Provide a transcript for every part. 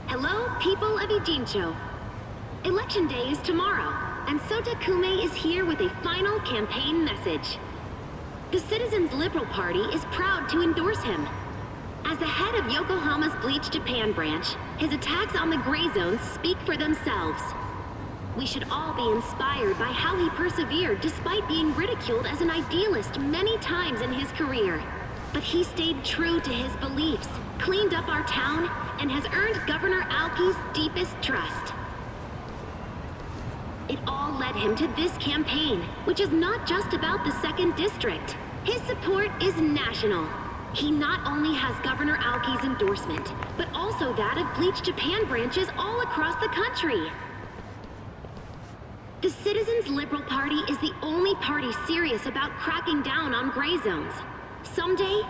Hello, people of Ijincho. Election day is tomorrow, and Sota Kume is here with a final campaign message. The Citizens Liberal Party is proud to endorse him. As the head of Yokohama's Bleach Japan branch, his attacks on the gray zones speak for themselves. We should all be inspired by how he persevered despite being ridiculed as an idealist many times in his career. But he stayed true to his beliefs, cleaned up our town, and has earned Governor Aoki's deepest trust. It all led him to this campaign, which is not just about the 2nd District. His support is national. He not only has Governor Aoki's endorsement, but also that of Bleach Japan branches all across the country. The Citizens Liberal Party is the only party serious about cracking down on gray zones. Someday,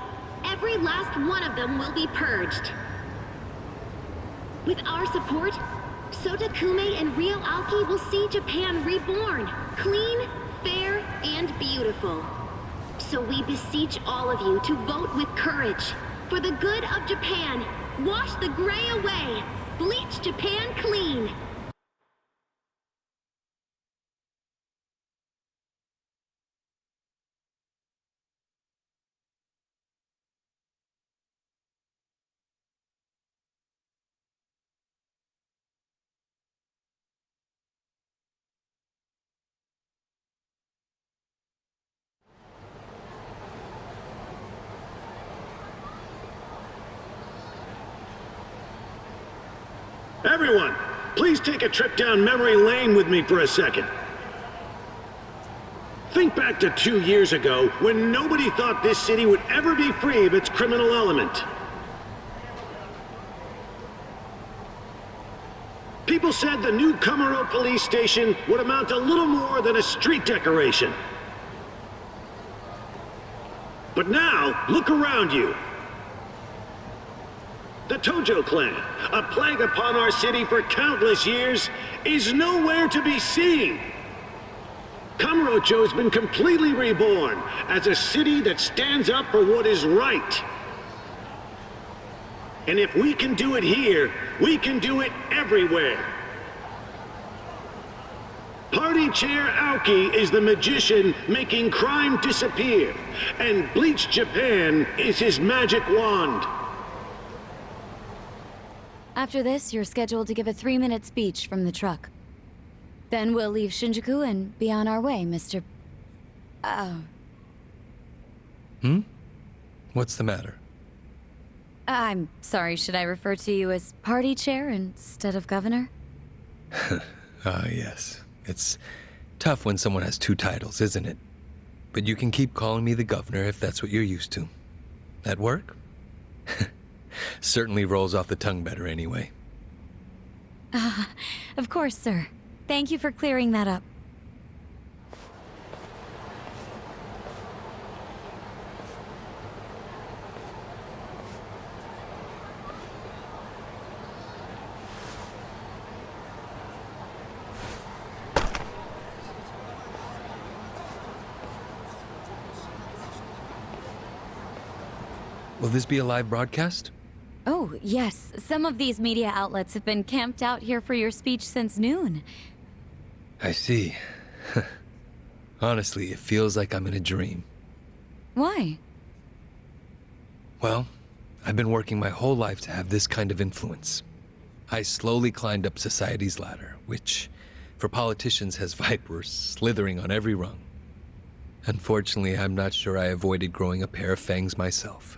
every last one of them will be purged. With our support, Sota Kume and Real Aoki will see Japan reborn, clean, fair, and beautiful. So we beseech all of you to vote with courage. For the good of Japan, wash the gray away. Bleach Japan clean. Everyone, please take a trip down memory lane with me for a second. Think back to 2 years ago, when nobody thought this city would ever be free of its criminal element. People said the new Kamuro police station would amount to little more than a street decoration. But now, look around you. The Tojo clan, a plague upon our city for countless years, is nowhere to be seen. Kamurocho's been completely reborn as a city that stands up for what is right. And if we can do it here, we can do it everywhere. Party Chair Aoki is the magician making crime disappear, and Bleach Japan is his magic wand. After this, you're scheduled to give a 3-minute speech from the truck. Then we'll leave Shinjuku and be on our way, Mr. What's the matter? I'm sorry, should I refer to you as party chair instead of governor? Yes. It's tough when someone has 2 titles, isn't it? But you can keep calling me the governor if that's what you're used to. That work? Certainly rolls off the tongue better anyway. Of course, sir. Thank you for clearing that up. Will this be a live broadcast? Oh, yes. Some of these media outlets have been camped out here for your speech since noon. I see. Honestly, it feels like I'm in a dream. Why? Well, I've been working my whole life to have this kind of influence. I slowly climbed up society's ladder, which, for politicians, has vipers slithering on every rung. Unfortunately, I'm not sure I avoided growing a pair of fangs myself.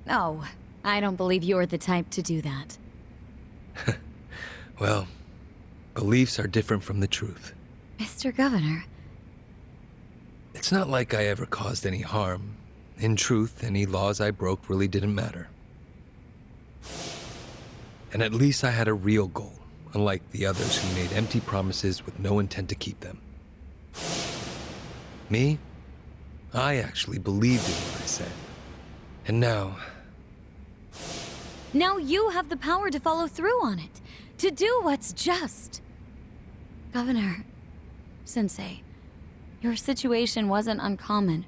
Oh, I don't believe you're the type to do that. Well, beliefs are different from the truth. Mr. Governor. It's not like I ever caused any harm. In truth, any laws I broke really didn't matter. And at least I had a real goal, unlike the others who made empty promises with no intent to keep them. Me? I actually believed in what I said. And now... Now you have the power to follow through on it, to do what's just. Governor, Sensei, your situation wasn't uncommon.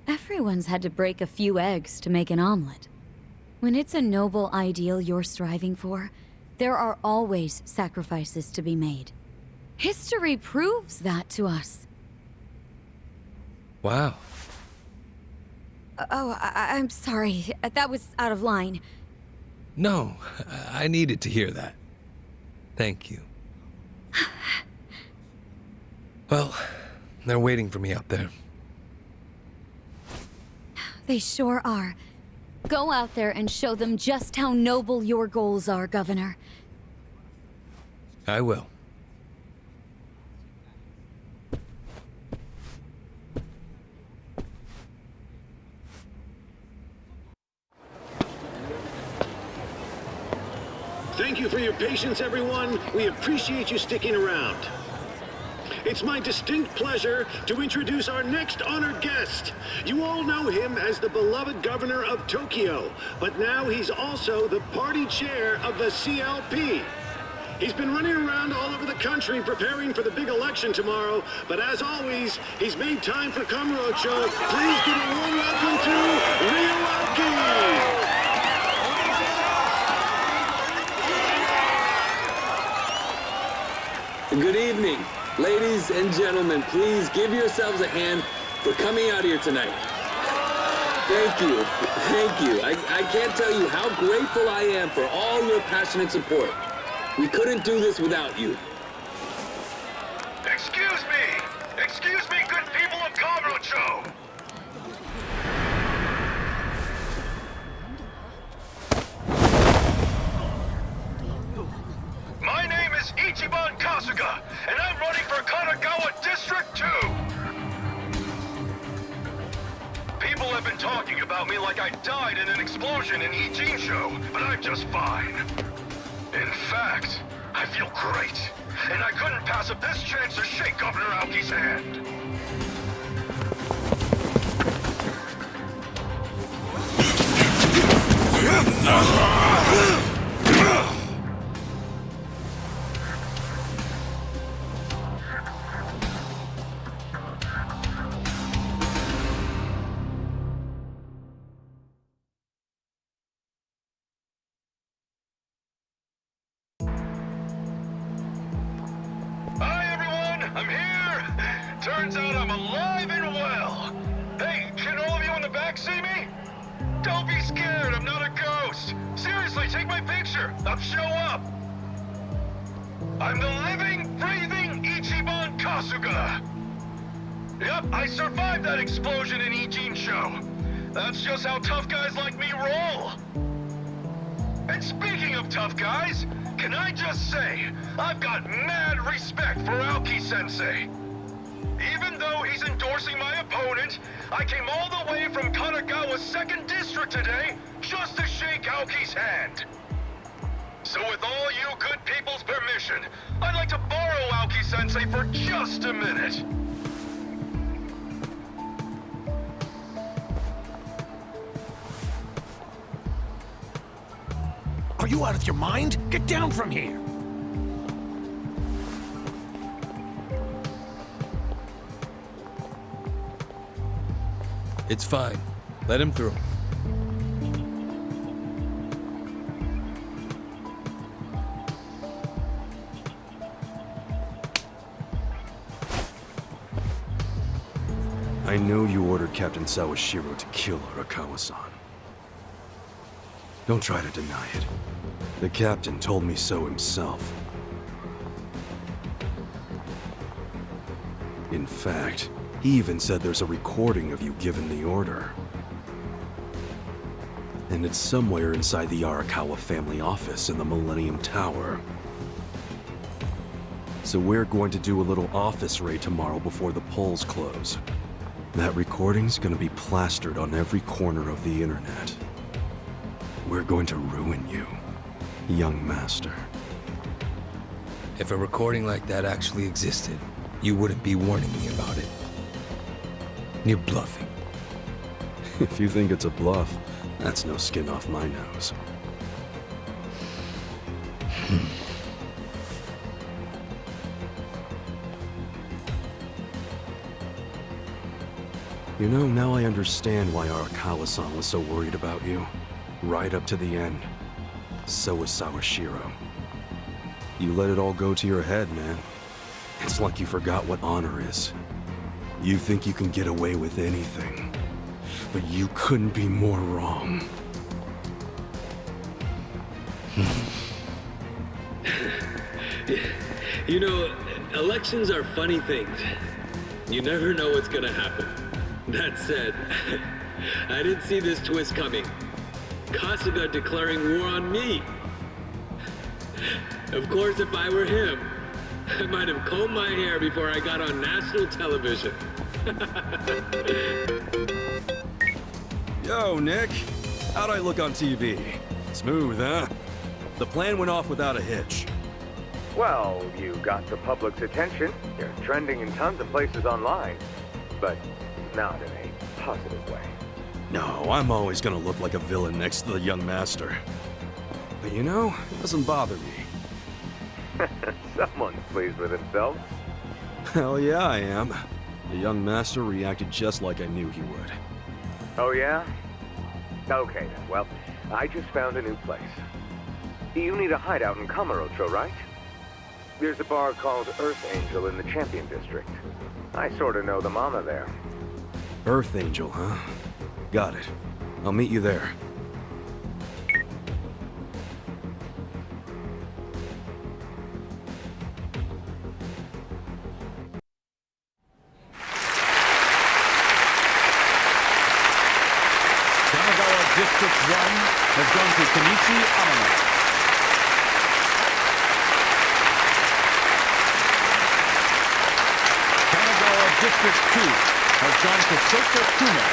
Everyone's had to break a few eggs to make an omelet. When it's a noble ideal you're striving for, there are always sacrifices to be made. History proves that to us. Wow. I'm sorry. That was out of line. No, I needed to hear that. Thank you. Well, they're waiting for me out there. They sure are. Go out there and show them just how noble your goals are, Governor. I will. Thank you for your patience, everyone. We appreciate you sticking around. It's my distinct pleasure to introduce our next honored guest. You all know him as the beloved governor of Tokyo, but now he's also the party chair of the CLP. He's been running around all over the country preparing for the big election tomorrow, but as always, he's made time for Kamurocho. Please give a warm welcome to Ryuaki! Good evening. Ladies and gentlemen, please give yourselves a hand for coming out here tonight. Thank you. Thank you. I can't tell you how grateful I am for all your passionate support. We couldn't do this without you. Excuse me! Excuse me, good people of Kamurocho! My name is Ichiban Kasuga, and I'm running for Kanagawa District 2! People have been talking about me like I died in an explosion in Ichiban, but I'm just fine. In fact, I feel great, and I couldn't pass up this chance to shake Governor Aoki's hand. I'm here! Turns out I'm alive and well! Hey, can all of you in the back see me? Don't be scared, I'm not a ghost! Seriously, take my picture! I'll show up! I'm the living, breathing Ichiban Kasuga! Yep, I survived that explosion in Ichiban. That's just how tough guys like me roll! And speaking of tough guys, can I just say, I've got mad respect for Aoki-sensei. Even though he's endorsing my opponent, I came all the way from Kanagawa's 2nd District today just to shake Aoki's hand. So with all you good people's permission, I'd like to borrow Aoki-sensei for just a minute. Are you out of your mind? Get down from here! It's fine. Let him through. I know you ordered Captain Sawashiro to kill Arakawa-san. Don't try to deny it. The captain told me so himself. In fact, he even said there's a recording of you giving the order. And it's somewhere inside the Arakawa family office in the Millennium Tower. So we're going to do a little office raid tomorrow before the polls close. That recording's gonna be plastered on every corner of the internet. We're going to ruin you, young master. If a recording like that actually existed, you wouldn't be warning me about it. You're bluffing. If you think it's a bluff, that's no skin off my nose. You know, now I understand why Arakawa-san was so worried about you. Right up to the end. So was Sawashiro. You let it all go to your head, man. It's like you forgot what honor is. You think you can get away with anything. But you couldn't be more wrong. You know, elections are funny things. You never know what's gonna happen. That said, I didn't see this twist coming. Kasuga declaring war on me. Of course, if I were him, I might have combed my hair before I got on national television. Yo, Nick. How'd I look on TV? Smooth, huh? The plan went off without a hitch. Well, you got the public's attention. You're trending in tons of places online, but not in a positive way. No, I'm always gonna look like a villain next to the young master. But you know, it doesn't bother me. Someone's pleased with himself. Hell yeah, I am. The young master reacted just like I knew he would. Oh yeah? Okay then, well, I just found a new place. You need a hideout in Kamurocho, right? There's a bar called Earth Angel in the Champion District. I sorta know the mama there. Earth Angel, huh? Got it. I'll meet you there. District 1 has gone to Kenichi Amano. Kanagawa District 2 has gone to Sota Kume.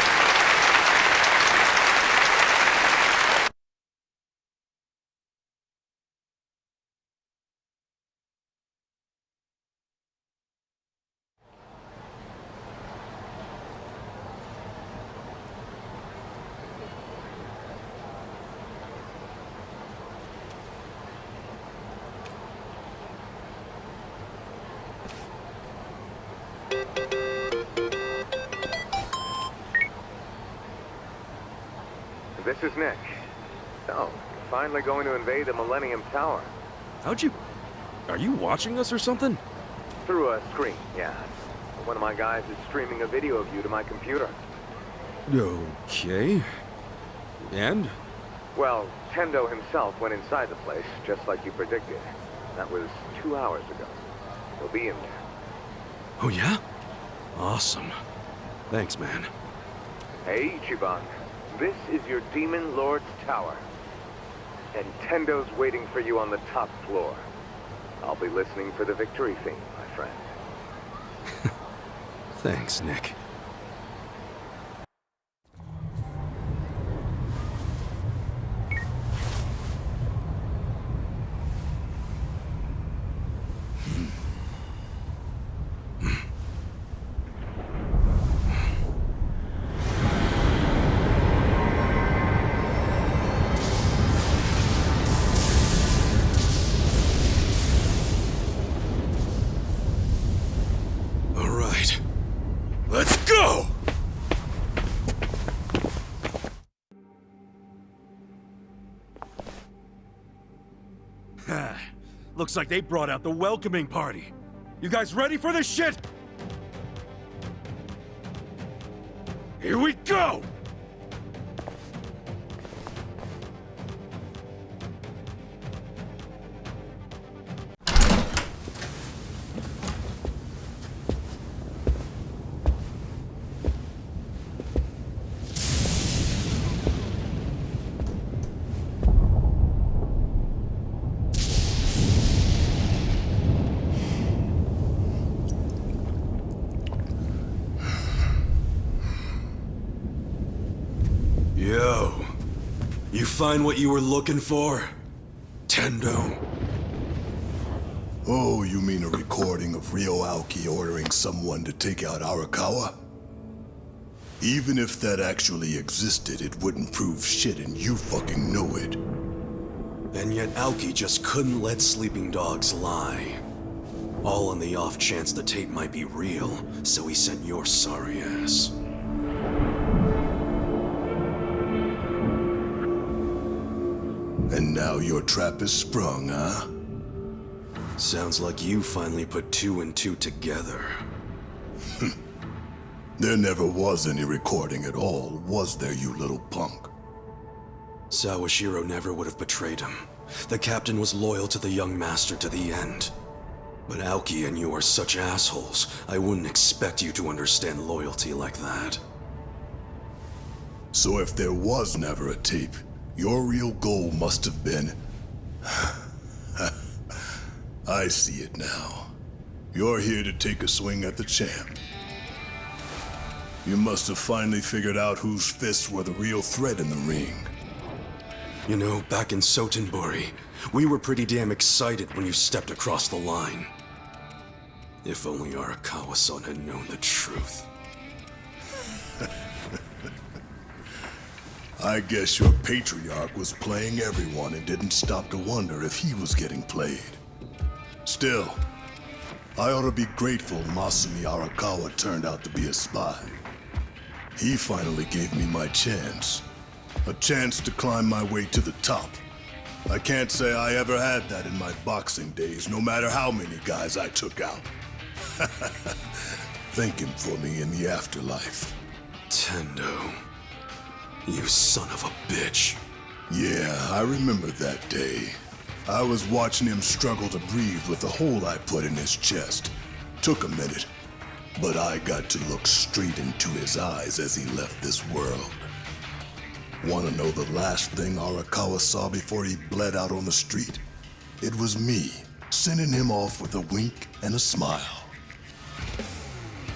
This is Nick. Oh, finally going to invade the Millennium Tower. How'd you... Are you watching us or something? Through a screen, yeah. One of my guys is streaming a video of you to my computer. Okay. And? Well, Tendo himself went inside the place, just like you predicted. That was 2 hours ago. He'll be in there. Oh yeah? Awesome. Thanks, man. Hey, Ichiban. This is your Demon Lord's tower. And Tendo's waiting for you on the top floor. I'll be listening for the victory theme, my friend. Thanks, Nick. Let's go! Looks like they brought out the welcoming party. You guys ready for this shit? Here we go! Yo, you find what you were looking for? Tendo. Oh, you mean a recording of Ryo Aoki ordering someone to take out Arakawa? Even if that actually existed, it wouldn't prove shit and you fucking know it. And yet Aoki just couldn't let sleeping dogs lie. All on the off chance the tape might be real, so he sent your sorry ass. And now your trap is sprung, huh? Sounds like you finally put two and two together. There never was any recording at all, was there, you little punk? Sawashiro never would have betrayed him. The captain was loyal to the young master to the end. But Aoki and you are such assholes, I wouldn't expect you to understand loyalty like that. So if there was never a tape, your real goal must have been... I see it now. You're here to take a swing at the champ. You must have finally figured out whose fists were the real threat in the ring. You know, back in Sotenbori, we were pretty damn excited when you stepped across the line. If only Arakawa-san had known the truth. I guess your patriarch was playing everyone and didn't stop to wonder if he was getting played. Still, I ought to be grateful Masumi Arakawa turned out to be a spy. He finally gave me my chance. A chance to climb my way to the top. I can't say I ever had that in my boxing days, no matter how many guys I took out. Thanking for me in the afterlife. Tendo. You son of a bitch. Yeah, I remember that day. I was watching him struggle to breathe with the hole I put in his chest. Took a minute, but I got to look straight into his eyes as he left this world. Want to know the last thing Arakawa saw before he bled out on the street? It was me, sending him off with a wink and a smile.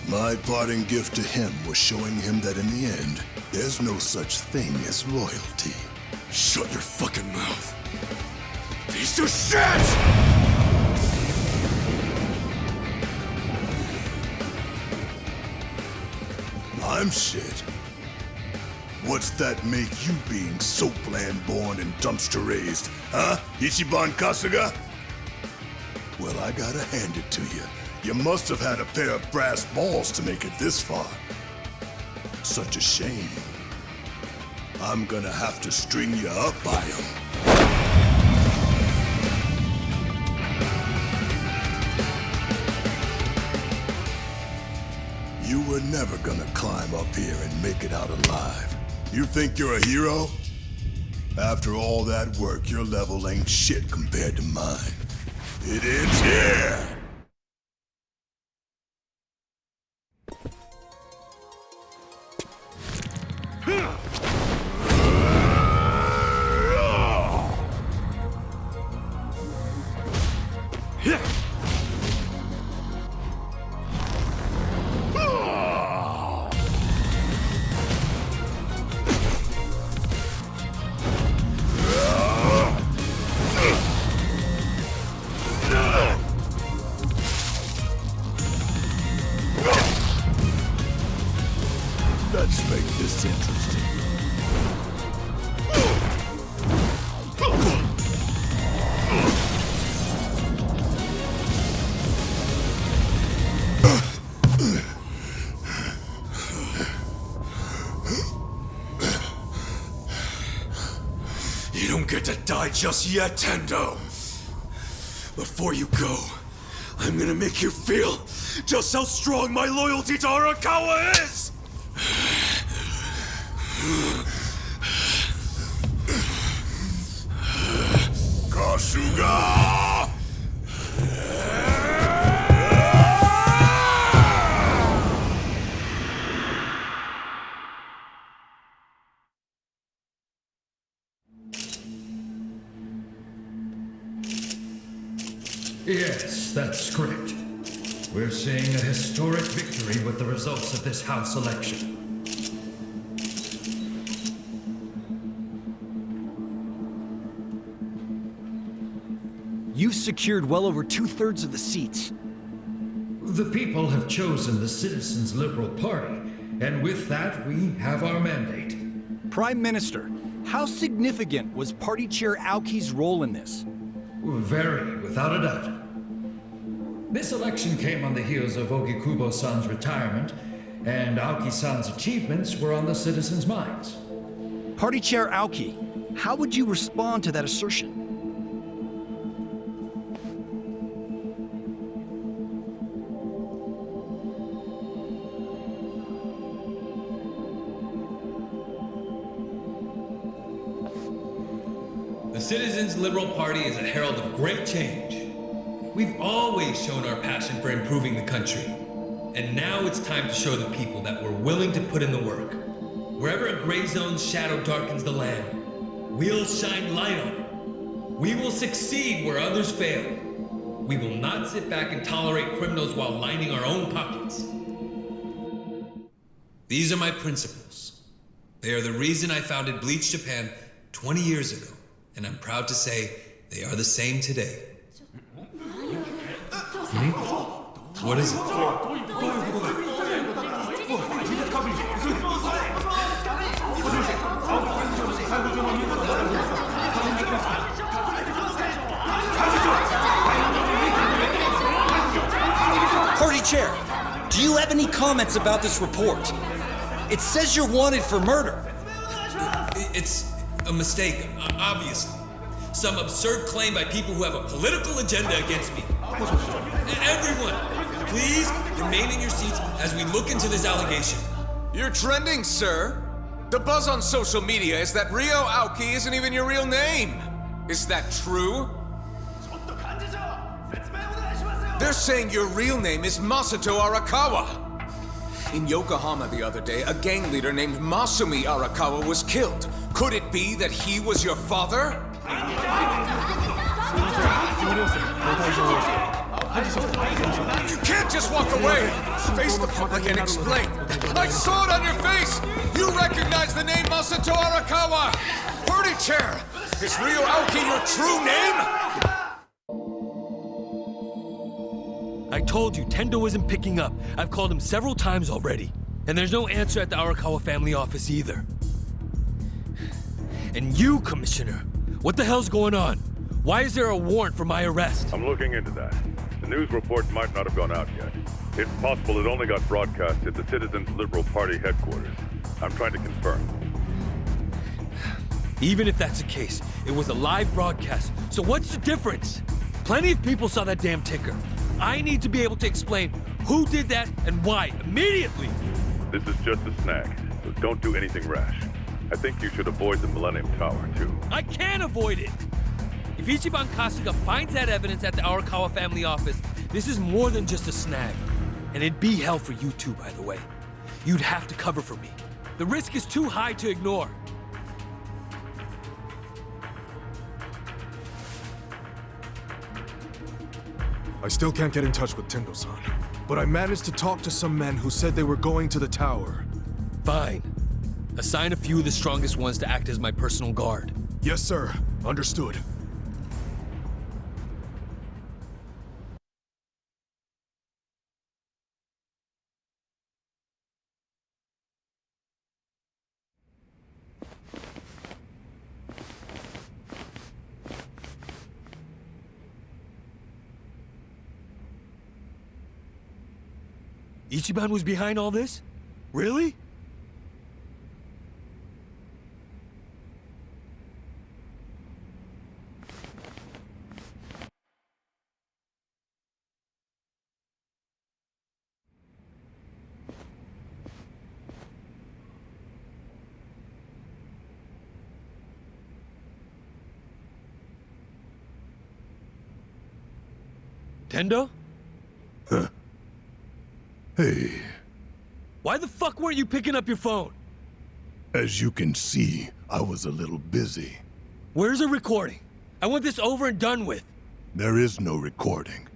My parting gift to him was showing him that in the end, there's no such thing as loyalty. Shut your fucking mouth. Piece of shit! I'm shit. What's that make you being soapland born and dumpster raised, huh? Ichiban Kasuga? Well, I gotta hand it to you. You must have had a pair of brass balls to make it this far. Such a shame. I'm gonna have to string you up by 'em. You were never gonna climb up here and make it out alive. You think you're a hero? After all that work, your level ain't shit compared to mine. It ends here! Let's make this interesting. You don't get to die just yet, Tendo. Before you go, I'm gonna make you feel just how strong my loyalty to Arakawa is! Kasuga! Yes, that's correct. We're seeing a historic victory with the results of this House election. You secured well over 2/3 of the seats. The people have chosen the Citizens Liberal Party, and with that, we have our mandate. Prime Minister, how significant was Party Chair Aoki's role in this? Very, without a doubt. This election came on the heels of Ogikubo-san's retirement, and Aoki-san's achievements were on the citizens' minds. Party Chair Aoki, How would you respond to that assertion? The Citizens Liberal Party is a herald of great change. We've always shown our passion for improving the country. And now it's time to show the people that we're willing to put in the work. Wherever a gray zone's shadow darkens the land, we'll shine light on it. We will succeed where others fail. We will not sit back and tolerate criminals while lining our own pockets. These are my principles. They are the reason I founded Bleach Japan 20 years ago. And I'm proud to say they are the same today. What is it? Party chair, do you have any comments about this report? It says you're wanted for murder. It's a mistake, obviously. Some absurd claim by people who have a political agenda against me. Everyone, please remain in your seats as we look into this allegation. You're trending, sir. The buzz on social media is that Ryo Aoki isn't even your real name. Is that true? They're saying your real name is Masato Arakawa. In Yokohama the other day, a gang leader named Masumi Arakawa was killed. Could it be that he was your father? You can't just walk away! Face the public and explain. I saw it on your face! You recognize the name Masato Arakawa! Party chair! Is Ryo Aoki your true name? I told you, Tendo isn't picking up. I've called him several times already. And there's no answer at the Arakawa family office either. And you, Commissioner, what the hell's going on? Why is there a warrant for my arrest? I'm looking into that. The news report might not have gone out yet. It's possible it only got broadcast at the Citizens Liberal Party headquarters. I'm trying to confirm. Even if that's the case, it was a live broadcast, so what's the difference? Plenty of people saw that damn ticker. I need to be able to explain who did that and why, immediately! This is just a snag, so don't do anything rash. I think you should avoid the Millennium Tower, too. I can't avoid it! If Ichiban Kasuga finds that evidence at the Arakawa family office, this is more than just a snag. And it'd be hell for you too, by the way. You'd have to cover for me. The risk is too high to ignore. I still can't get in touch with Tendo-san, but I managed to talk to some men who said they were going to the tower. Fine. Assign a few of the strongest ones to act as my personal guard. Yes, sir. Understood. Ichiban was behind all this? Really? Tendo? Huh. Hey. Why the fuck weren't you picking up your phone? As you can see, I was a little busy. Where's the recording? I want this over and done with. There is no recording.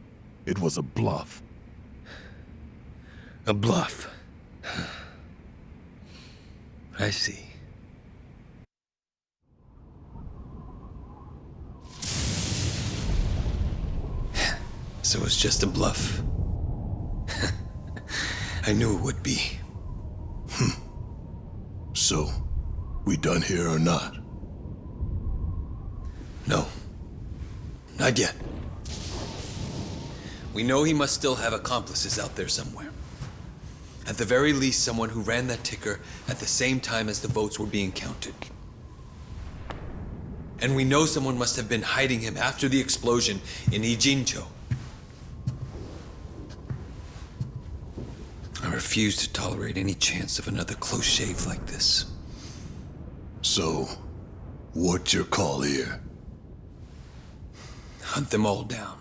It was a bluff. A bluff. I see. So it's just a bluff. I knew it would be. So, we done here or not? No. Not yet. We know he must still have accomplices out there somewhere. At the very least, someone who ran that ticker at the same time as the votes were being counted. And we know someone must have been hiding him after the explosion in Ijincho. I refuse to tolerate any chance of another close shave like this. So, what's your call here? Hunt them all down.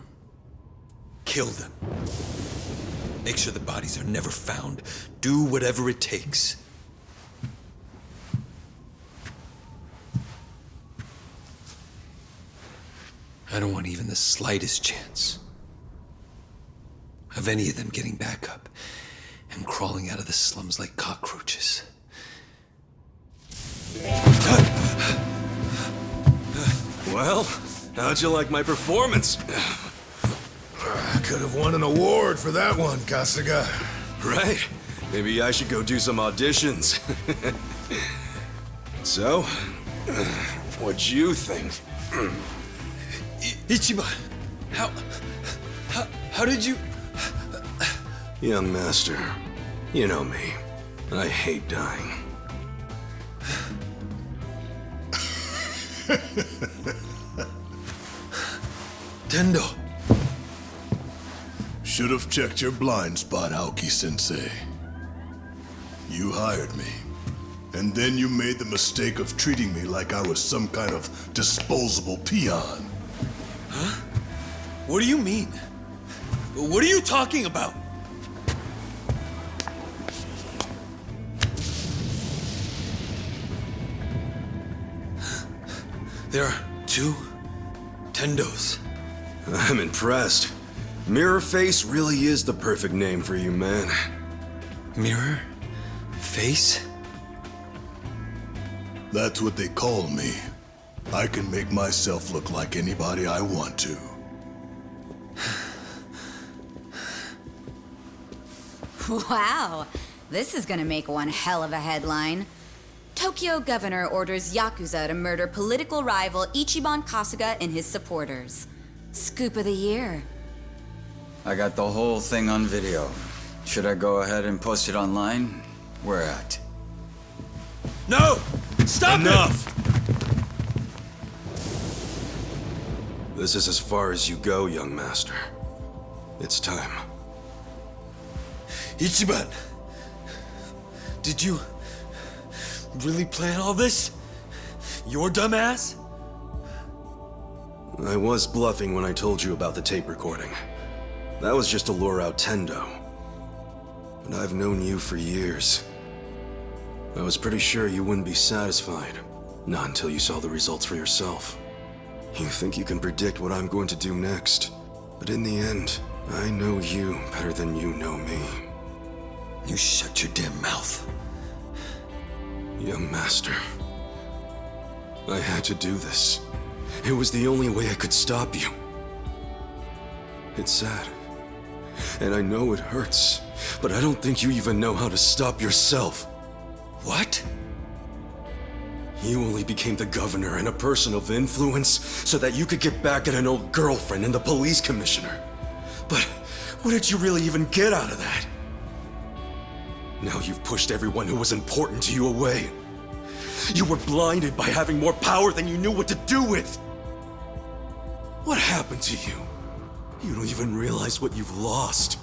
Kill them. Make sure the bodies are never found. Do whatever it takes. I don't want even the slightest chance of any of them getting back up and crawling out of the slums like cockroaches. Well, how'd you like my performance? I could have won an award for that one, Kasuga. Right? Maybe I should go do some auditions. So, what'd you think? Ichiban, how did you... Young master, you know me. I hate dying. Tendo. Should have checked your blind spot, Aoki-sensei. You hired me, and then you made the mistake of treating me like I was some kind of disposable peon. Huh? What do you mean? What are you talking about? There are 2 Tendos. I'm impressed. Mirror Face really is the perfect name for you, man. Mirror? Face? That's what they call me. I can make myself look like anybody I want to. Wow, this is gonna make one hell of a headline. Tokyo governor orders Yakuza to murder political rival Ichiban Kasuga and his supporters. Scoop of the year. I got the whole thing on video. Should I go ahead and post it online? Where at? No! Stop Enough! This is as far as you go, young master. It's time. Ichiban! Did you really plan all this? Your dumbass? I was bluffing when I told you about the tape recording. That was just to lure out Tendo. But I've known you for years. I was pretty sure you wouldn't be satisfied. Not until you saw the results for yourself. You think you can predict what I'm going to do next. But in the end, I know you better than you know me. You shut your damn mouth. Young master. I had to do this. It was the only way I could stop you. It's sad. And I know it hurts. But I don't think you even know how to stop yourself. What? You only became the governor and a person of influence so that you could get back at an old girlfriend and the police commissioner. But what did you really even get out of that? Now you've pushed everyone who was important to you away. You were blinded by having more power than you knew what to do with. What happened to you? You don't even realize what you've lost.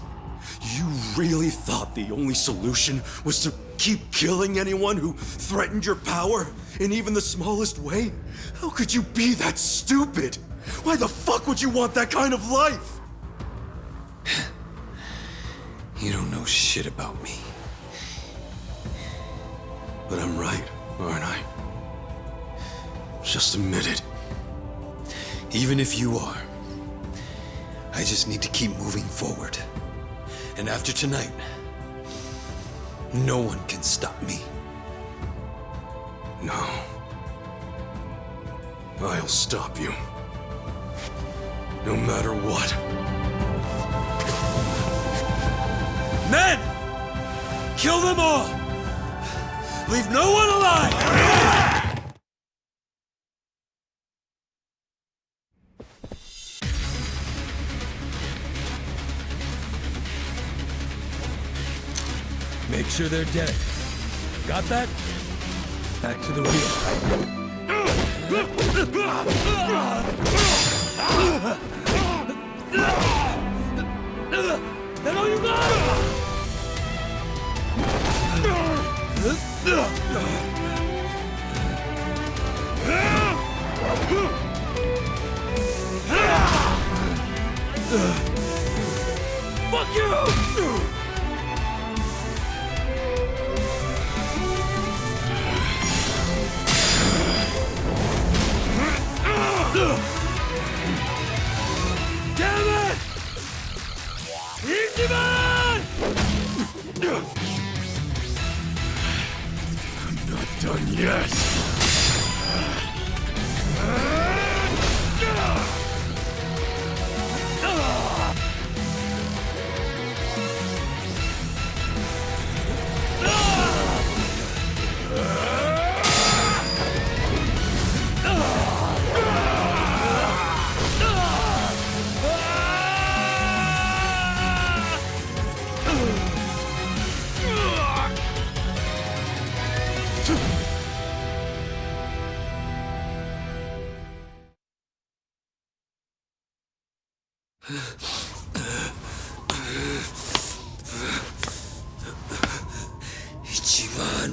You really thought the only solution was to keep killing anyone who threatened your power in even the smallest way? How could you be that stupid? Why the fuck would you want that kind of life? You don't know shit about me. But I'm right, aren't I? Just admit it. Even if you are, I just need to keep moving forward. And after tonight, no one can stop me. No. I'll stop you. No matter what. Men! Kill them all! Leave no one alive! Make sure they're dead. Got that? Back to the wheel. Fuck you! Damn it! Ichiban! I'm not done yet. Ichiban.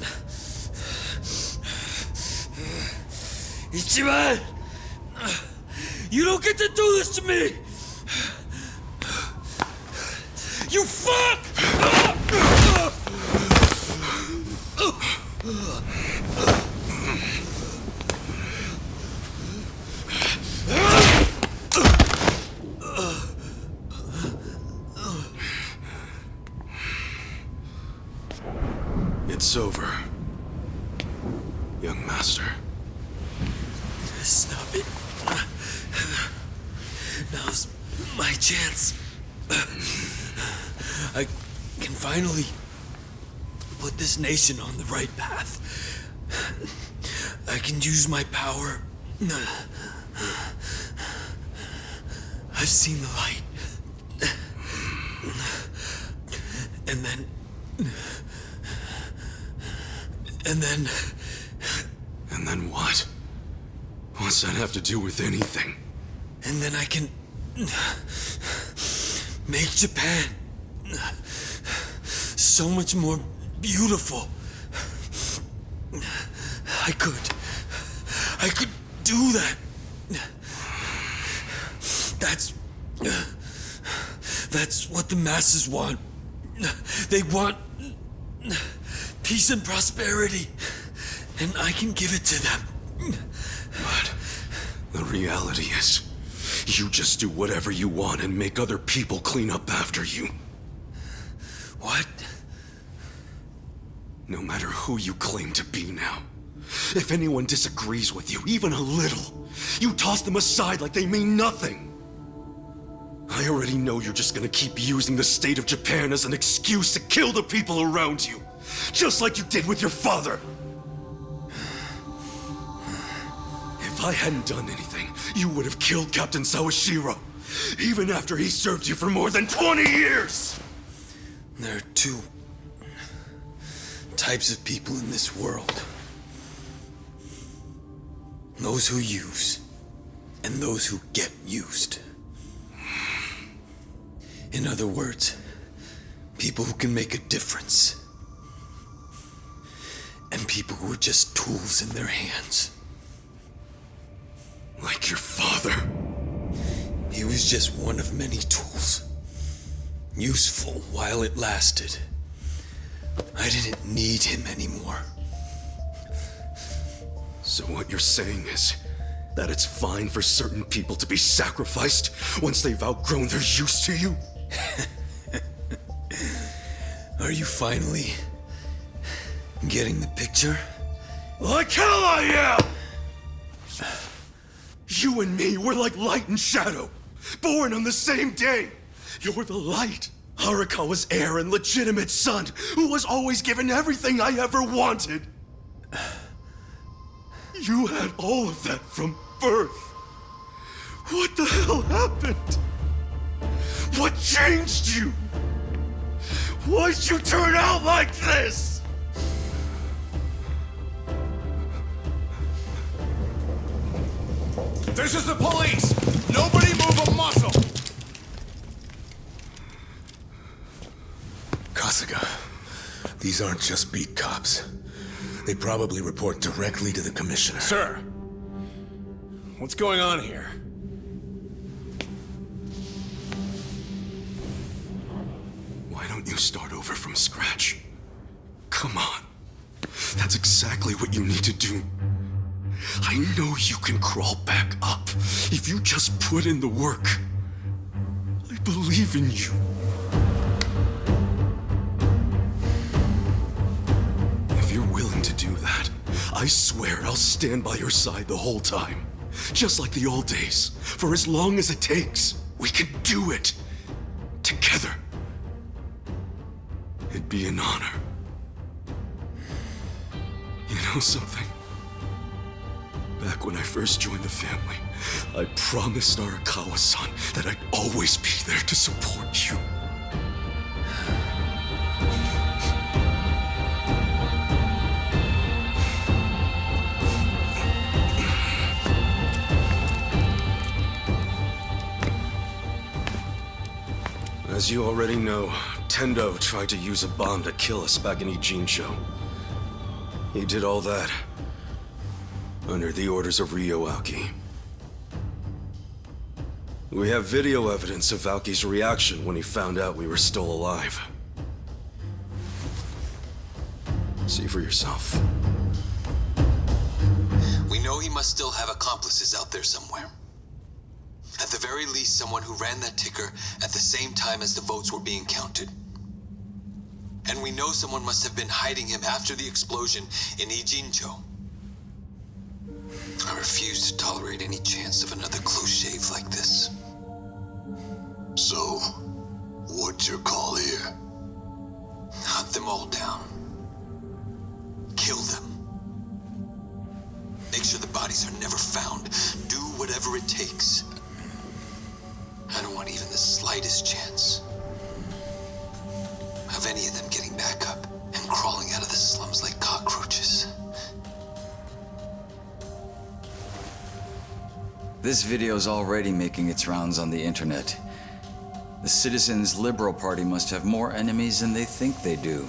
Ichiban! You don't get to do this to me! You fuck! It's over, young master. Stop it. Now's my chance. I can finally put this nation on the right path. I can use my power. I've seen the light. And then... And then what? What's that have to do with anything? And then I can make Japan so much more beautiful. I could do that. That's what the masses want. They want peace and prosperity, and I can give it to them. But the reality is, you just do whatever you want and make other people clean up after you. What? No matter who you claim to be now, if anyone disagrees with you, even a little, you toss them aside like they mean nothing. I already know you're just gonna keep using the state of Japan as an excuse to kill the people around you, just like you did with your father. If I hadn't done anything, you would have killed Captain Sawashiro, even after he served you for more than 20 years! There are two types of people in this world. Those who use, and those who get used. In other words, people who can make a difference. And people who are just tools in their hands. Like your father. He was just one of many tools. Useful while it lasted. I didn't need him anymore. So what you're saying is that it's fine for certain people to be sacrificed once they've outgrown their use to you? Are you finally getting the picture? Like hell I am! You and me, we're like light and shadow, born on the same day. You're the light, Arakawa's heir and legitimate son, who was always given everything I ever wanted. You had all of that from birth. What the hell happened? What changed you? Why'd you turn out like this? This is the police! Nobody move a muscle! Kasuga, these aren't just beat cops. They probably report directly to the commissioner. Sir, what's going on here? Why don't you start over from scratch? Come on. That's exactly what you need to do. I know you can crawl back up if you just put in the work. I believe in you. If you're willing to do that, I swear I'll stand by your side the whole time. Just like the old days, for as long as it takes. We can do it. Together. It'd be an honor. You know something? Back when I first joined the family, I promised Arakawa-san that I'd always be there to support you. As you already know, Tendo tried to use a bomb to kill us back in Ijincho. He did all that under the orders of Ryo Aoki. We have video evidence of Aoki's reaction when he found out we were still alive. See for yourself. We know he must still have accomplices out there somewhere. At the very least, someone who ran that ticker at the same time as the votes were being counted. And we know someone must have been hiding him after the explosion in Ijincho. I refuse to tolerate any chance of another close shave like this. So, what's your call here? Hunt them all down. Kill them. Make sure the bodies are never found. Do whatever it takes. I don't want even the slightest chance of any of them getting back up and crawling out of the slums like cockroaches. This video's already making its rounds on the internet. The Citizens Liberal Party must have more enemies than they think they do,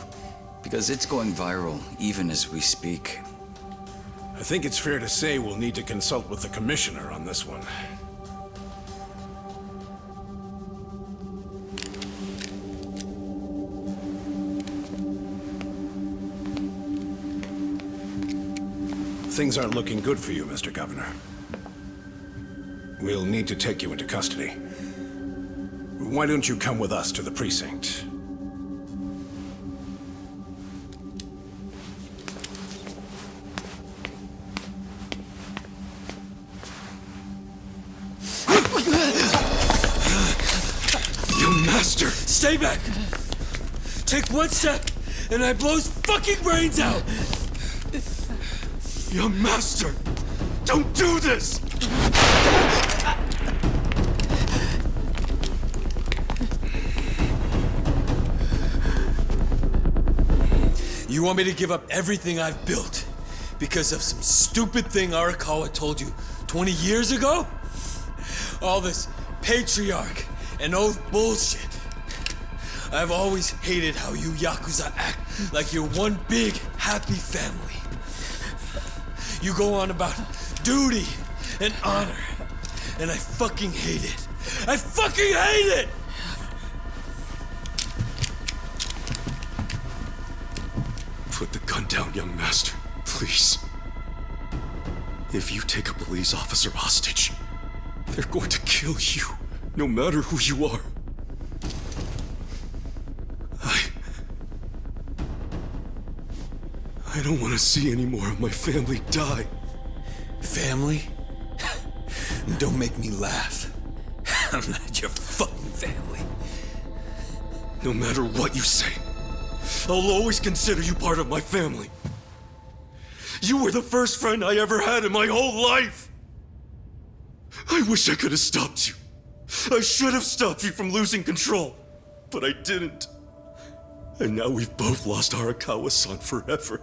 because it's going viral even as we speak. I think it's fair to say we'll need to consult with the commissioner on this one. Things aren't looking good for you, Mr. Governor. We'll need to take you into custody. Why don't you come with us to the precinct? Young master! Stay back! Take one step, and I blow his fucking brains out! Young master! Don't do this! You want me to give up everything I've built because of some stupid thing Arakawa told you 20 years ago? All this patriarch and oath bullshit. I've always hated how you Yakuza act like you're one big, happy family. You go on about duty and honor, and I fucking hate it. I fucking hate it! Put the gun down, young master, please. If you take a police officer hostage, they're going to kill you, no matter who you are. I don't want to see any more of my family die. Family? Don't make me laugh. I'm not your fucking family. No matter what you say, I'll always consider you part of my family. You were the first friend I ever had in my whole life. I wish I could have stopped you. I should have stopped you from losing control, but I didn't. And now we've both lost Arakawa-san forever.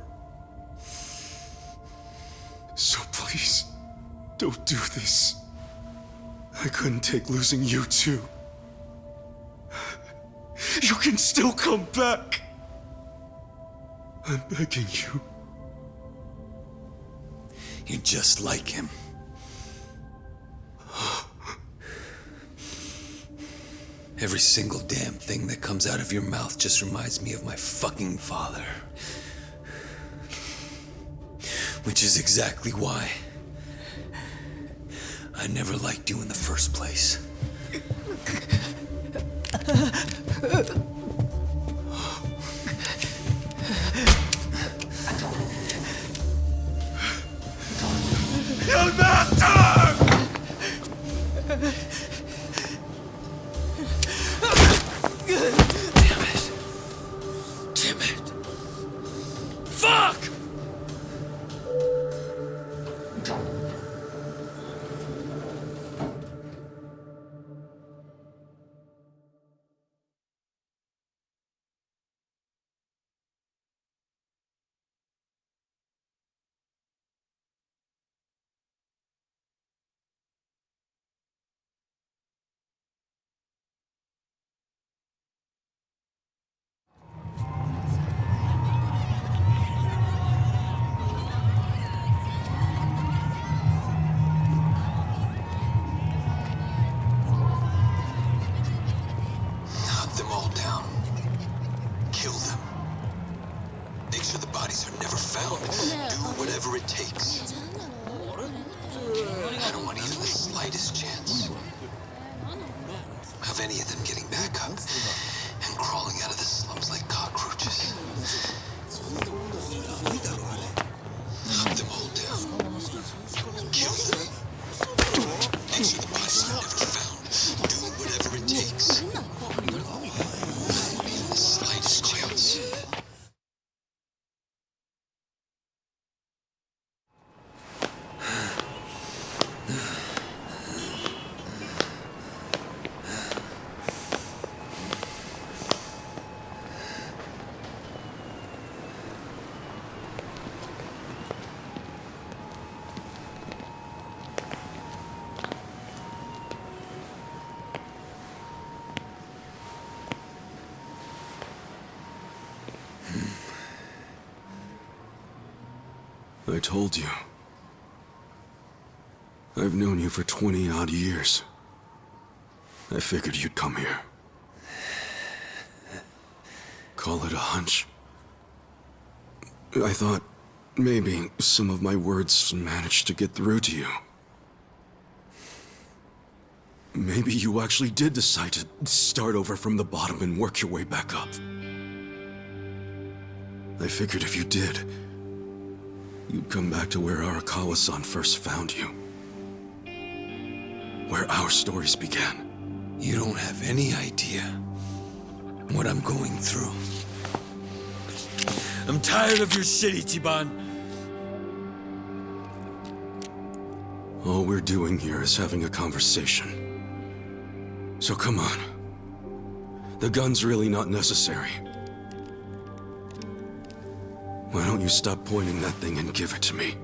So please, don't do this. I couldn't take losing you too. You can still come back. I'm begging you. You're just like him. Every single damn thing that comes out of your mouth just reminds me of my fucking father. Which is exactly why I never liked you in the first place. Your master! Damn it. Fuck! I told you. I've known you for 20-odd years. I figured you'd come here. Call it a hunch. I thought maybe some of my words managed to get through to you. Maybe you actually did decide to start over from the bottom and work your way back up. I figured if you did, you'd come back to where Arakawa-san first found you. Where our stories began. You don't have any idea what I'm going through. I'm tired of your shit, Ichiban. All we're doing here is having a conversation. So come on. The gun's really not necessary. Why don't you stop pointing that thing and give it to me?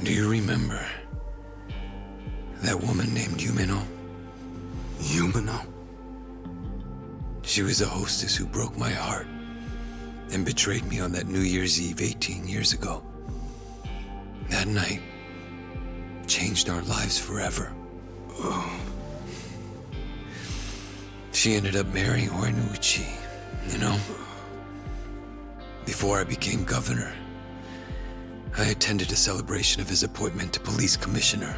Do you remember that woman named Yumino? Yumino? She was a hostess who broke my heart and betrayed me on that New Year's Eve 18 years ago. That night changed our lives forever. Oh. She ended up marrying Horiguchi, you know? Before I became governor, I attended a celebration of his appointment to police commissioner.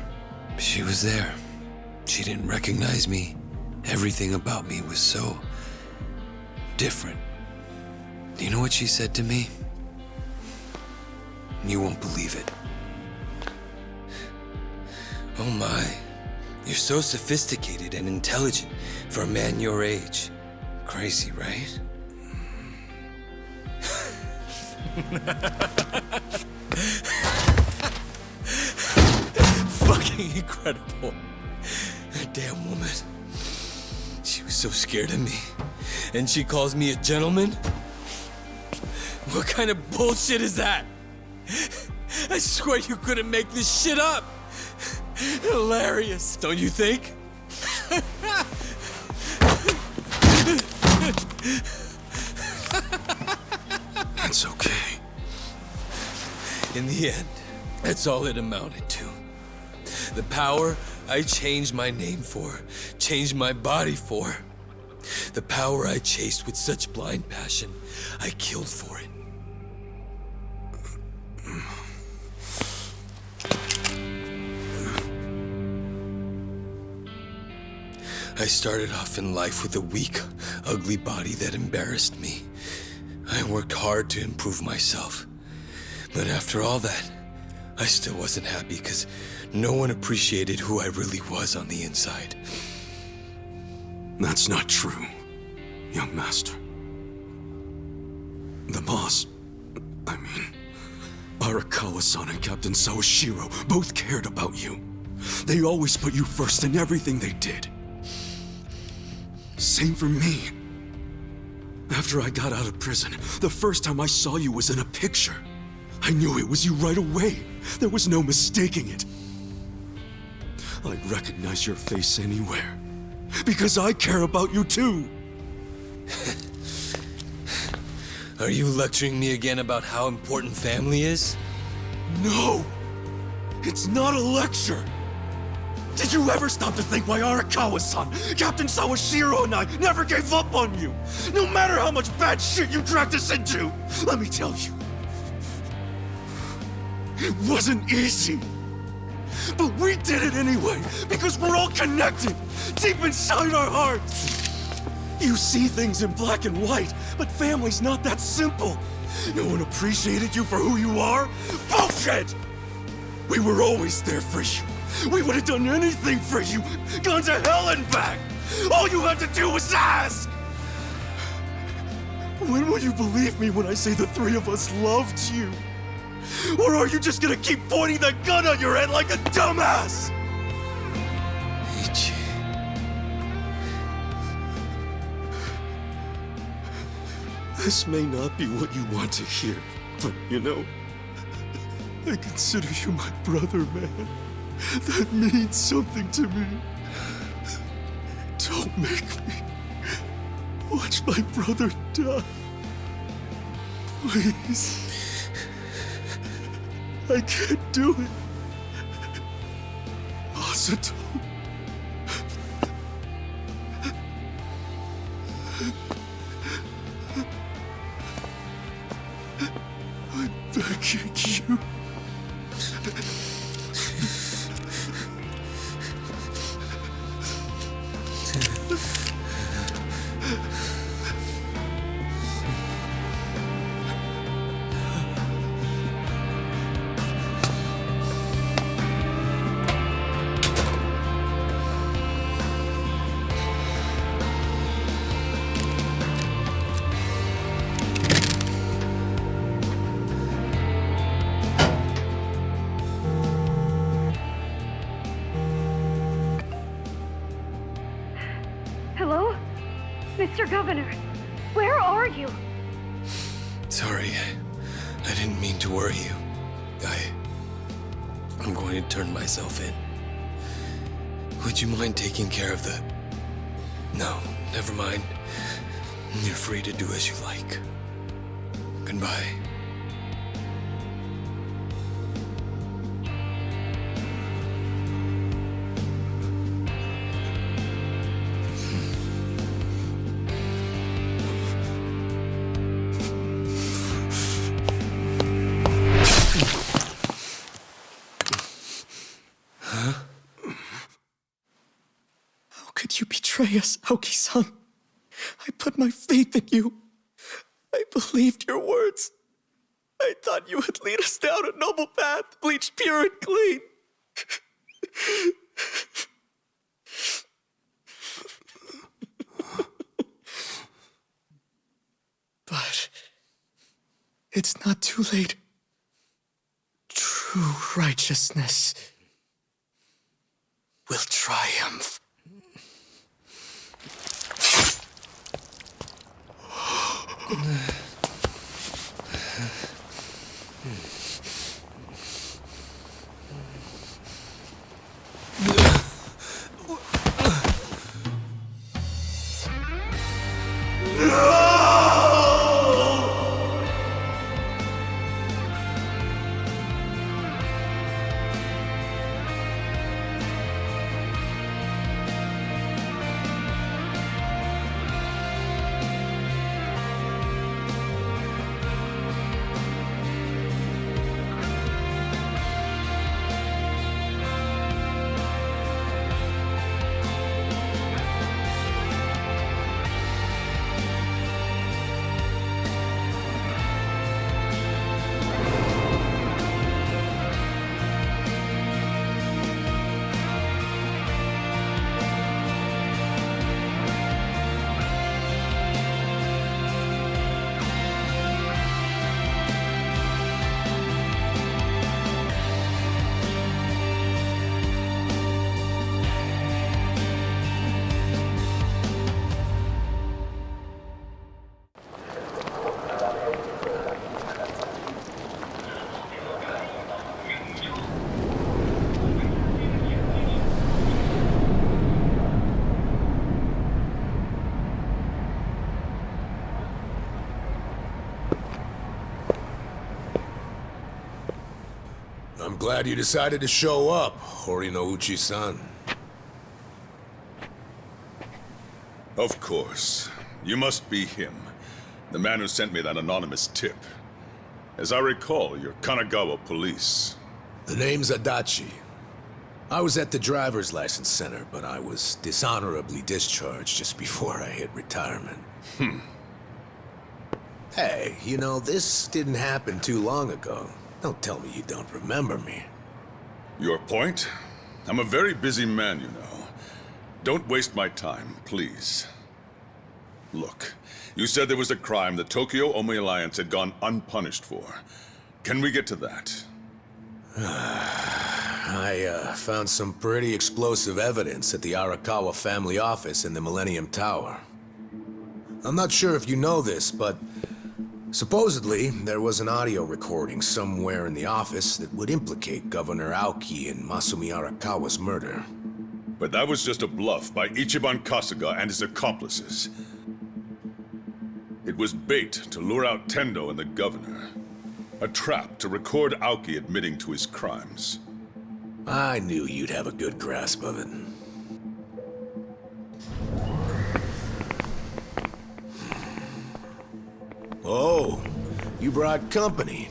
She was there. She didn't recognize me. Everything about me was so different. Do you know what she said to me? You won't believe it. Oh my, you're so sophisticated and intelligent for a man your age. Crazy, right? Fucking incredible. That damn woman. She was so scared of me. And she calls me a gentleman? What kind of bullshit is that? I swear you couldn't make this shit up. Hilarious, don't you think? It's okay. In the end, that's all it amounted to. The power I changed my name for, changed my body for. The power I chased with such blind passion, I killed for it. I started off in life with a weak, ugly body that embarrassed me. I worked hard to improve myself. But after all that, I still wasn't happy because no one appreciated who I really was on the inside. That's not true, young master. The boss, Arakawa-san and Captain Sawashiro both cared about you. They always put you first in everything they did. Same for me. After I got out of prison, the first time I saw you was in a picture. I knew it was you right away. There was no mistaking it. I'd recognize your face anywhere. Because I care about you too. Are you lecturing me again about how important family is? No! It's not a lecture! Did you ever stop to think why Arakawa-san, Captain Sawashiro and I never gave up on you? No matter how much bad shit you dragged us into! Let me tell you. It wasn't easy. But we did it anyway, because we're all connected, deep inside our hearts. You see things in black and white, but family's not that simple. No one appreciated you for who you are? Bullshit! We were always there for you. We would have done anything for you, gone to hell and back. All you had to do was ask. When will you believe me when I say the three of us loved you? Or are you just gonna keep pointing that gun at your head like a dumbass? Ichi. This may not be what you want to hear, but you know, I consider you my brother, man. That means something to me. Don't make me watch my brother die. Please. I can't do it. Masato. I'm begging you. Hello? Mr. Governor, where are you? Sorry, I didn't mean to worry you. I'm going to turn myself in. Would you mind taking care of the... No, never mind. You're free to do as you like. Goodbye. Yes, Aoki-san. I put my faith in you. I believed your words. I thought you would lead us down a noble path, bleached pure and clean. But it's not too late. True righteousness will triumph. I'm glad you decided to show up, Horinouchi-san. Of course. You must be him. The man who sent me that anonymous tip. As I recall, you're Kanagawa police. The name's Adachi. I was at the driver's license center, but I was dishonorably discharged just before I hit retirement. Hey, you know, this didn't happen too long ago. Don't tell me you don't remember me. Your point? I'm a very busy man, you know. Don't waste my time, please. Look, you said there was a crime the Tokyo Omi Alliance had gone unpunished for. Can we get to that? I found some pretty explosive evidence at the Arakawa family office in the Millennium Tower. I'm not sure if you know this, but supposedly there was an audio recording somewhere in the office that would implicate Governor Aoki in Masumi Arakawa's murder. But that was just a bluff by Ichiban Kasuga and his accomplices. It was bait to lure out Tendo and the governor. A trap to record Aoki admitting to his crimes. I knew you'd have a good grasp of it. Oh, you brought company.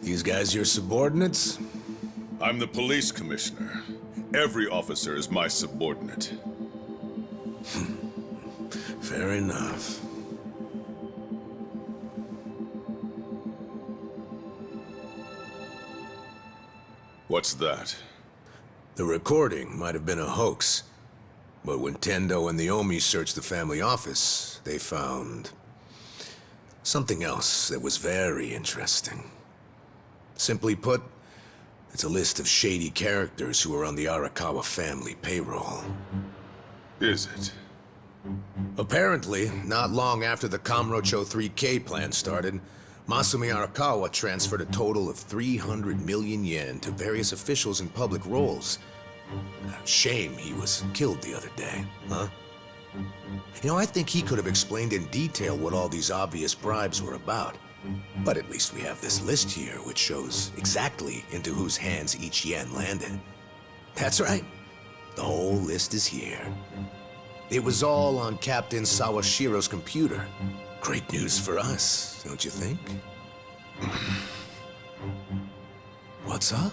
These guys your subordinates? I'm the police commissioner. Every officer is my subordinate. Fair enough. What's that? The recording might have been a hoax, but when Tendo and the Omi searched the family office, they found something else that was very interesting. Simply put, it's a list of shady characters who are on the Arakawa family payroll. Is it? Apparently, not long after the Kamurocho 3K plan started, Masumi Arakawa transferred a total of 300 million yen to various officials in public roles. Shame he was killed the other day, huh? You know, I think he could have explained in detail what all these obvious bribes were about. But at least we have this list here, which shows exactly into whose hands each yen landed. That's right. The whole list is here. It was all on Captain Sawashiro's computer. Great news for us, don't you think? What's up?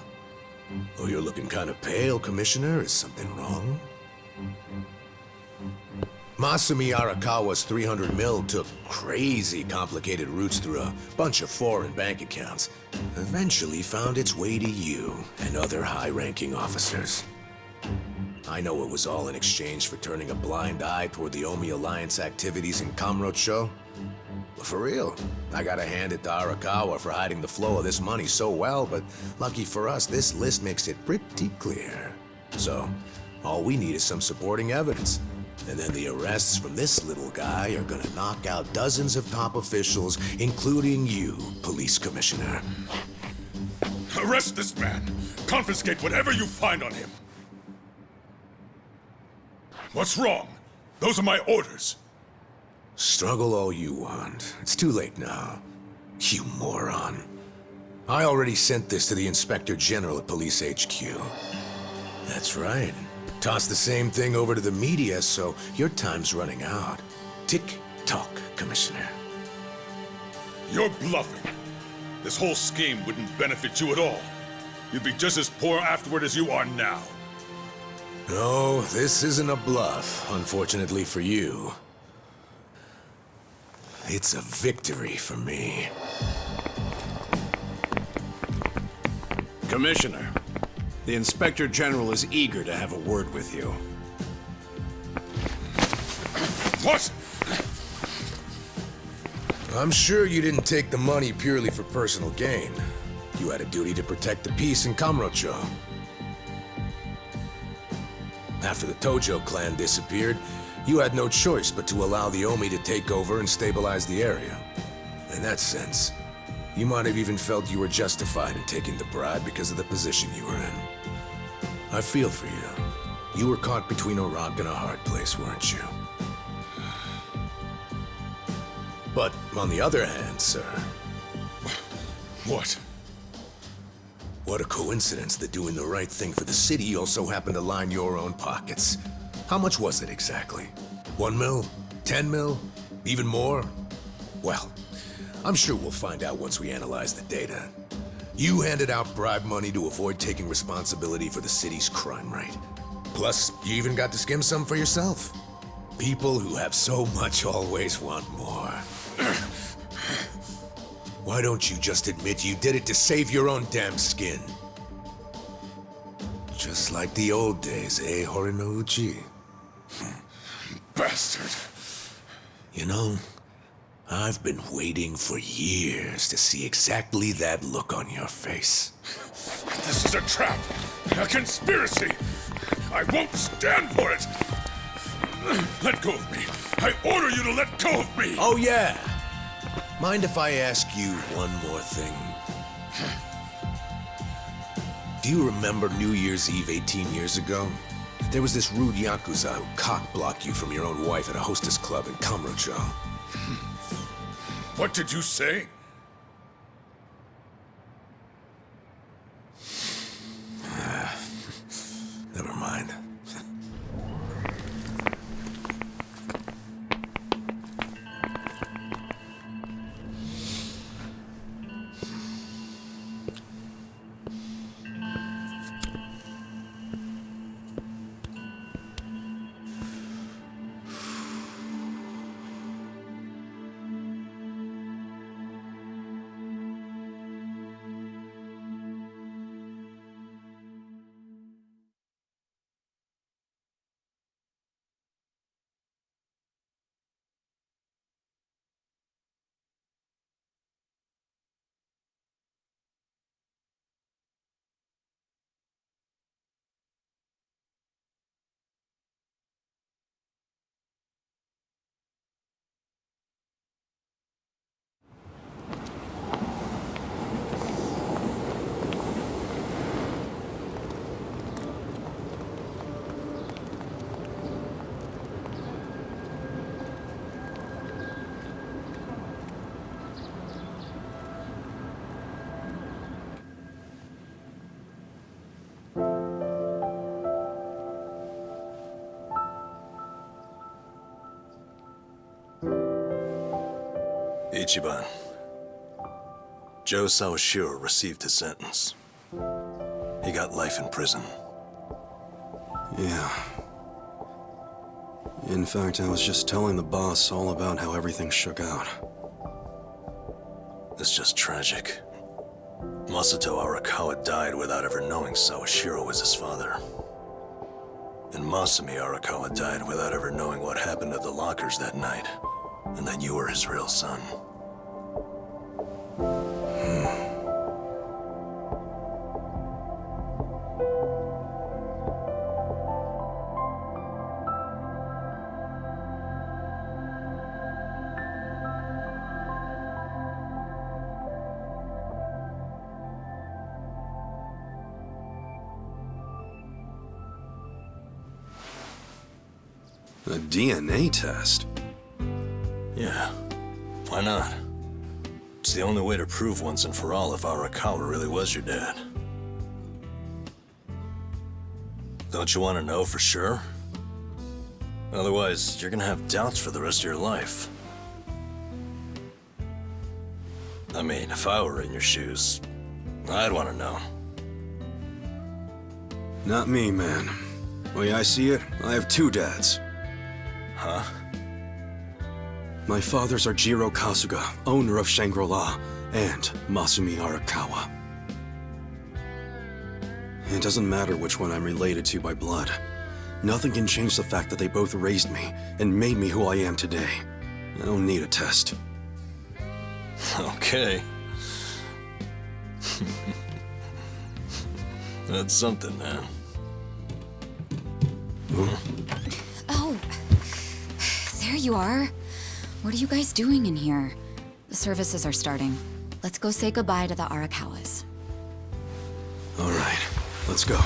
Oh, you're looking kind of pale, Commissioner. Is something wrong? Masumi Arakawa's 300 mil took crazy complicated routes through a bunch of foreign bank accounts. Eventually found its way to you and other high-ranking officers. I know it was all in exchange for turning a blind eye toward the Omi Alliance activities in Kamurocho. But for real, I gotta hand it to Arakawa for hiding the flow of this money so well, but lucky for us, this list makes it pretty clear. So, all we need is some supporting evidence. And then the arrests from this little guy are gonna knock out dozens of top officials, including you, Police Commissioner. Arrest this man! Confiscate whatever you find on him! What's wrong? Those are my orders. Struggle all you want. It's too late now. You moron. I already sent this to the Inspector General at Police HQ. That's right. Toss the same thing over to the media, so your time's running out. Tick-tock, Commissioner. You're bluffing. This whole scheme wouldn't benefit you at all. You'd be just as poor afterward as you are now. No, this isn't a bluff, unfortunately for you. It's a victory for me. Commissioner, the Inspector General is eager to have a word with you. What? I'm sure you didn't take the money purely for personal gain. You had a duty to protect the peace in Kamurocho. After the Tojo clan disappeared, you had no choice but to allow the Omi to take over and stabilize the area. In that sense, you might have even felt you were justified in taking the bribe because of the position you were in. I feel for you. You were caught between a rock and a hard place, weren't you? But on the other hand, sir... What? What a coincidence that doing the right thing for the city also happened to line your own pockets. How much was it exactly? 1 mil? 10 mil? Even more? Well, I'm sure we'll find out once we analyze the data. You handed out bribe money to avoid taking responsibility for the city's crime rate. Plus, you even got to skim some for yourself. People who have so much always want more. Why don't you just admit you did it to save your own damn skin? Just like the old days, eh, Horinouchi? Bastard. You know, I've been waiting for years to see exactly that look on your face. This is a trap! A conspiracy! I won't stand for it! Let go of me! I order you to let go of me! Oh, yeah! Mind if I ask you one more thing? Do you remember New Year's Eve 18 years ago? There was this rude Yakuza who cock-blocked you from your own wife at a hostess club in Kamurocho. What did you say? Never mind. Ichiban. Joe Sawashiro received his sentence. He got life in prison. Yeah. In fact, I was just telling the boss all about how everything shook out. It's just tragic. Masato Arakawa died without ever knowing Sawashiro was his father. And Masumi Arakawa died without ever knowing what happened at the lockers that night, and that you were his real son. A DNA test? Yeah, why not? It's the only way to prove once and for all if Arakawa really was your dad. Don't you want to know for sure? Otherwise, you're gonna have doubts for the rest of your life. I mean, if I were in your shoes, I'd want to know. Not me, man. The way I see it, I have two dads. Huh? My fathers are Jiro Kasuga, owner of Shangri-La, and Masumi Arakawa. It doesn't matter which one I'm related to by blood. Nothing can change the fact that they both raised me and made me who I am today. I don't need a test. Okay. That's something, man. Oh, there you are. What are you guys doing in here? The services are starting. Let's go say goodbye to the Arakawas. All right, let's go.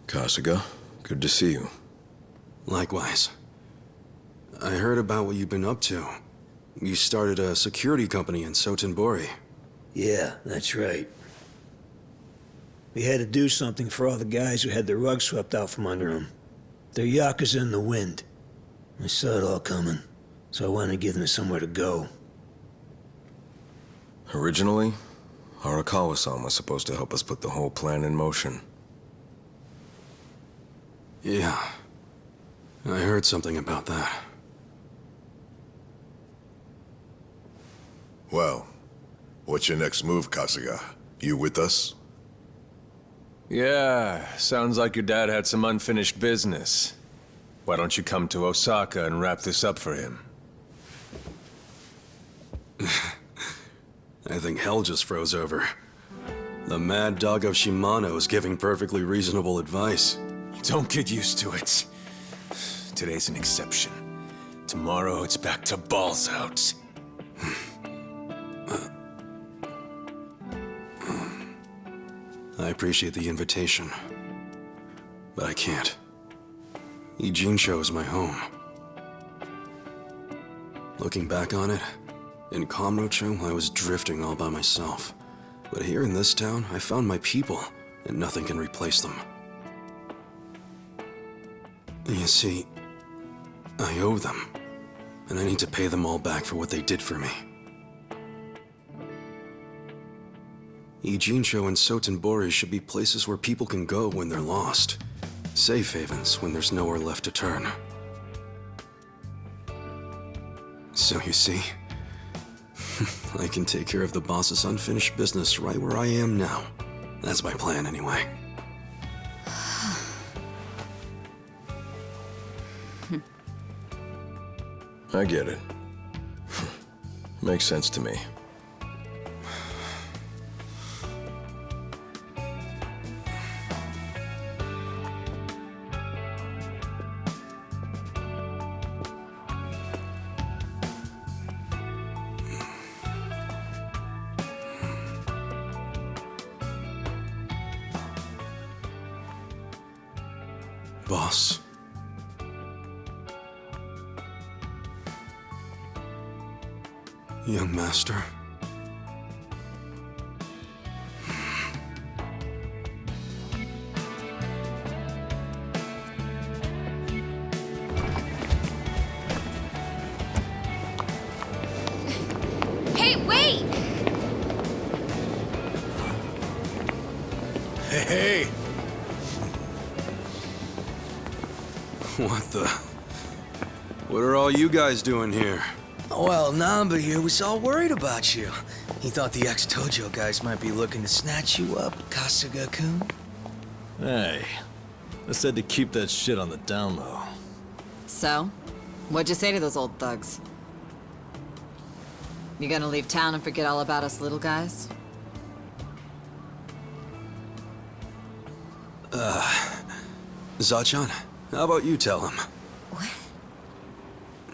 Kasuga, good to see you. Likewise. I heard about what you've been up to. You started a security company in Sotenbori. Yeah, that's right. We had to do something for all the guys who had their rug swept out from under them. They're Yakuza in the wind. I saw it all coming, so I wanted to give them somewhere to go. Originally, Arakawa-san was supposed to help us put the whole plan in motion. Yeah. I heard something about that. Well, what's your next move, Kasuga? You with us? Yeah, sounds like your dad had some unfinished business. Why don't you come to Osaka and wrap this up for him? I think hell just froze over. The mad dog of Shimano is giving perfectly reasonable advice. Don't get used to it. Today's an exception. Tomorrow it's back to balls out. I appreciate the invitation, but I can't. Ijincho is my home. Looking back on it, in Kamurocho, I was drifting all by myself. But here in this town, I found my people, and nothing can replace them. You see, I owe them, and I need to pay them all back for what they did for me. Ijincho and Sotenbori should be places where people can go when they're lost. Safe havens when there's nowhere left to turn. So you see, I can take care of the boss's unfinished business right where I am now. That's my plan anyway. I get it. Makes sense to me. Boss. Young master. Hey, wait! Hey! What the? What are all you guys doing here? Well, Namba here was all worried about you. He thought the ex-Tojo guys might be looking to snatch you up, Kasuga-kun. Hey, I said to keep that shit on the down low. So, what'd you say to those old thugs? You gonna leave town and forget all about us little guys? Zachan, how about you tell him? What?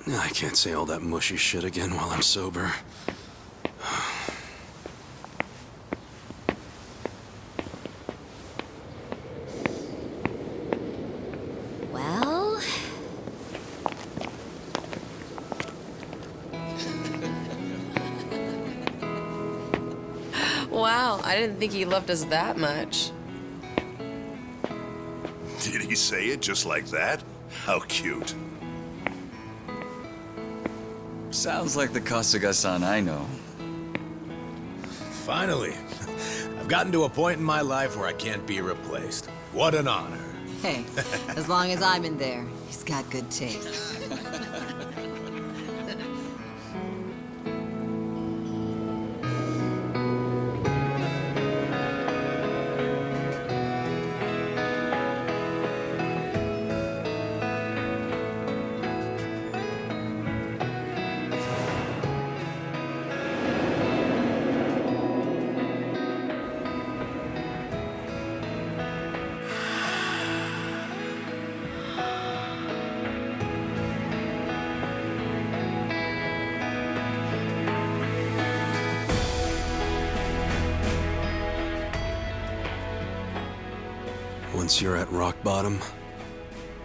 I can't say all that mushy shit again while I'm sober. Well... Wow, I didn't think he loved us that much. Did he say it just like that? How cute. Sounds like the Kasuga-san I know. Finally. I've gotten to a point in my life where I can't be replaced. What an honor. Hey, as long as I'm in there, he's got good taste. Once you're at rock bottom,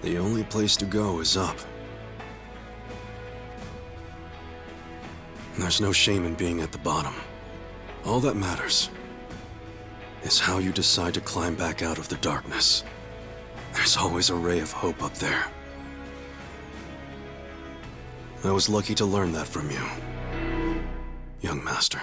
the only place to go is up. There's no shame in being at the bottom. All that matters is how you decide to climb back out of the darkness. There's always a ray of hope up there. I was lucky to learn that from you, young master.